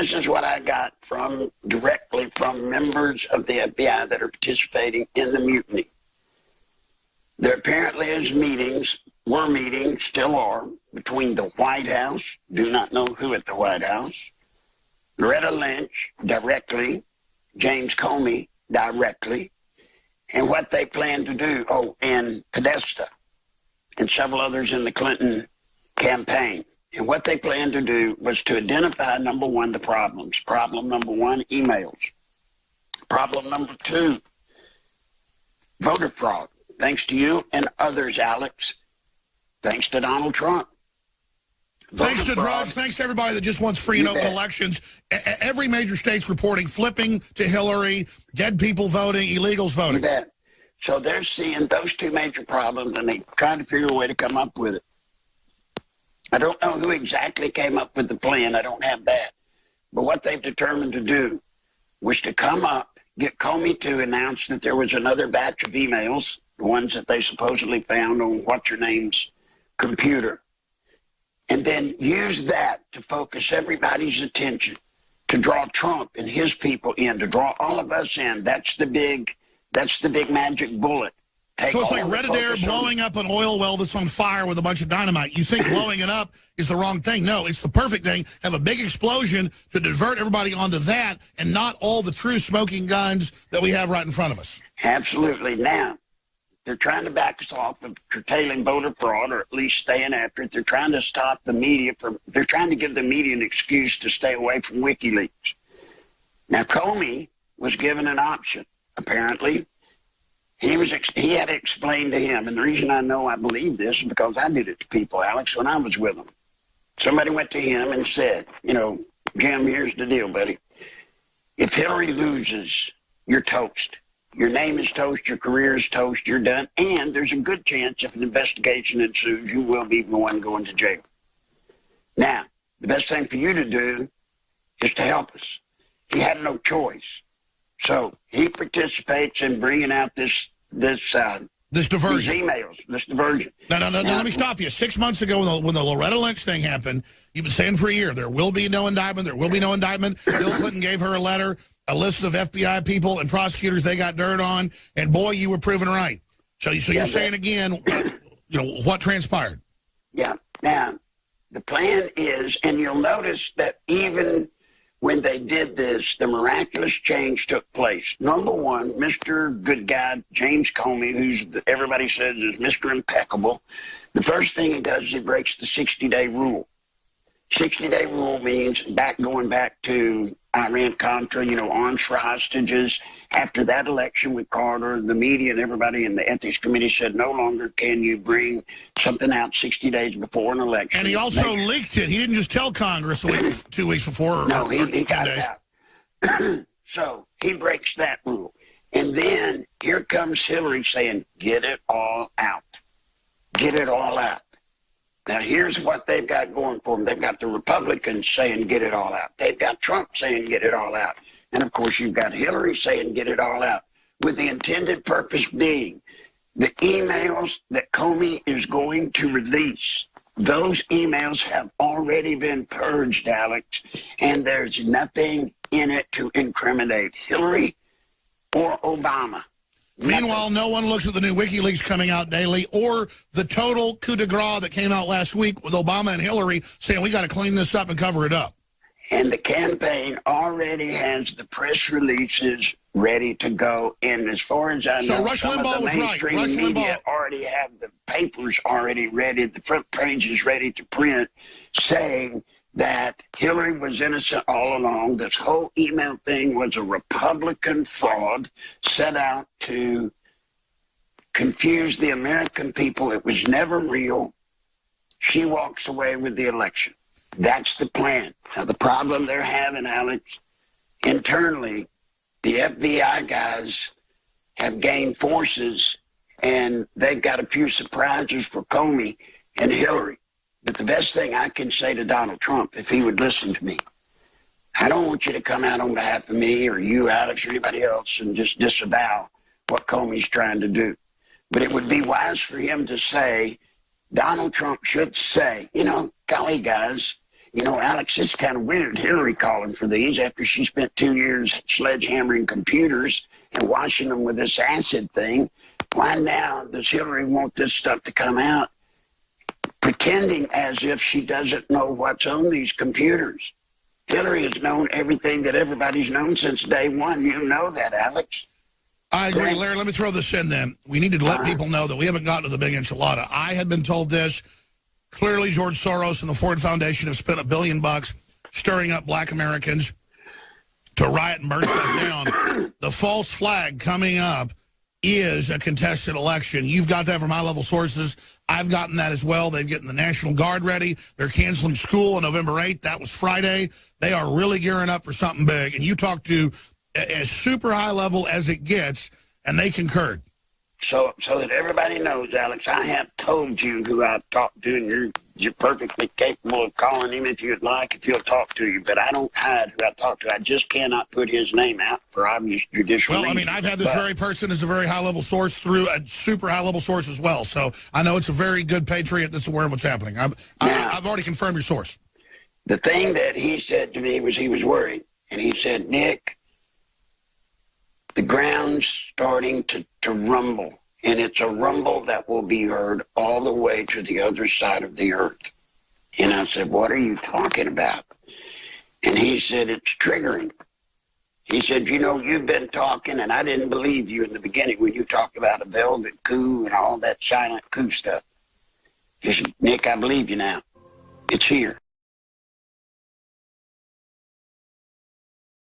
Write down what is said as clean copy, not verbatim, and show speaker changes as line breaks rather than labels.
this is what I got directly from members of the FBI that are participating in the mutiny. There apparently were meetings, still are, between the White House, do not know who at the White House, Loretta Lynch directly, James Comey directly, and what they plan to do, and Podesta and several others in the Clinton campaign. And what they plan to do was to identify, number one, the problems. Problem number one, emails. Problem number two, voter fraud. Thanks to you and others, Alex. Thanks to Donald Trump.
Thanks to drugs. Thanks to everybody that just wants free and open elections. Every major state's reporting flipping to Hillary, dead people voting, illegals voting.
You bet. So they're seeing those two major problems, and they're trying to figure a way to come up with it. I don't know who exactly came up with the plan. I don't have that. But what they've determined to do was to come up, get Comey to announce that there was another batch of emails, the ones that they supposedly found on what's-her-name's computer, and then use that to focus everybody's attention, to draw Trump and his people in, to draw all of us in. That's the big magic bullet.
So it's like Red Adair blowing up an oil well that's on fire with a bunch of dynamite. You think blowing it up is the wrong thing. No, it's the perfect thing. Have a big explosion to divert everybody onto that and not all the true smoking guns that we have right in front of us.
Absolutely. Now, they're trying to back us off of curtailing voter fraud, or at least staying after it. They're trying to stop the media they're trying to give the media an excuse to stay away from WikiLeaks. Now, Comey was given an option, apparently. He had explained to him, and the reason I know I believe this is because I did it to people, Alex, when I was with them. Somebody went to him and said, Jim, here's the deal, buddy. If Hillary loses, you're toast. Your name is toast, your career is toast, you're done, and there's a good chance if an investigation ensues, you will be the one going to jail. Now, the best thing for you to do is to help us. He had no choice. So he participates in bringing out this diversion. These emails, this diversion.
No, let me stop you. 6 months ago, when the Loretta Lynch thing happened, you've been saying for a year, there will be no indictment, there will be no indictment. Bill Clinton gave her a letter, a list of FBI people and prosecutors they got dirt on, and boy, you were proven right. So you're saying again, what transpired?
Yeah. Now, the plan is, and you'll notice that even when they did this, the miraculous change took place. Number one, Mr. Good Guy, James Comey, everybody says is Mr. Impeccable, the first thing he does is he breaks the 60-day rule. 60-day rule means going back to Iran-Contra, arms for hostages. After that election with Carter, the media and everybody in the Ethics Committee said no longer can you bring something out 60 days before an election.
And he also leaked it. He didn't just tell Congress 2 weeks before.
No, he got it out. So he breaks that rule. And then here comes Hillary saying, get it all out. Get it all out. Now, here's what they've got going for them. They've got the Republicans saying, get it all out. They've got Trump saying, get it all out. And, of course, you've got Hillary saying, get it all out, with the intended purpose being the emails that Comey is going to release. Those emails have already been purged, Alex, and there's nothing in it to incriminate Hillary or Obama.
Meanwhile, no one looks at the new WikiLeaks coming out daily or the total coup de grace that came out last week with Obama and Hillary saying we got to clean this up and cover it up.
And the campaign already has the press releases ready to go. And as far as I know,
Rush
some
Limbaugh
of the mainstream media already have the papers already ready, the front pages ready to print, saying that Hillary was innocent all along. This whole email thing was a Republican fraud set out to confuse the American people. It was never real. She walks away with the election. That's the plan. Now, the problem they're having, Alex, internally, the FBI guys have gained forces, and they've got a few surprises for Comey and Hillary. But the best thing I can say to Donald Trump, if he would listen to me, I don't want you to come out on behalf of me or you, Alex, or anybody else and just disavow what Comey's trying to do. But it would be wise for him to say, Donald Trump should say, golly, guys, you know, Alex, this is kind of weird. Hillary calling for these after she spent 2 years sledgehammering computers and washing them with this acid thing. Why now does Hillary want this stuff to come out, pretending as if she doesn't know what's on these computers? Hillary has known everything that everybody's known since day one. You know that, Alex.
I agree, Larry. Let me throw this in then. We need to let people know that we haven't gotten to the big enchilada. I had been told this. Clearly, George Soros and the Ford Foundation have spent $1 billion stirring up black Americans to riot and burn stuff down. The false flag coming up is a contested election. You've got that from high-level sources. I've gotten that as well. They've getting the National Guard ready. They're canceling school on November 8th. That was Friday. They are really gearing up for something big. And you talk to as super high level as it gets, and they concurred.
So that everybody knows, Alex, I have told you who I've talked to, and you're perfectly capable of calling him if you'd like, if he'll talk to you. But I don't hide who I talk to. I just cannot put his name out for obvious judicial reasons.
Well, I mean, I've had this very person as a very high-level source through a super high-level source as well. So I know it's a very good patriot that's aware of what's happening. I've already confirmed your source.
The thing that he said to me was he was worried. And he said, Nick, the ground's starting to rumble, and it's a rumble that will be heard all the way to the other side of the earth. And I said, what are you talking about? And he said, it's triggering. He said, you know, you've been talking, and I didn't believe you in the beginning when you talked about a velvet coup and all that silent coup stuff. He said, Nick, I believe you now. It's here.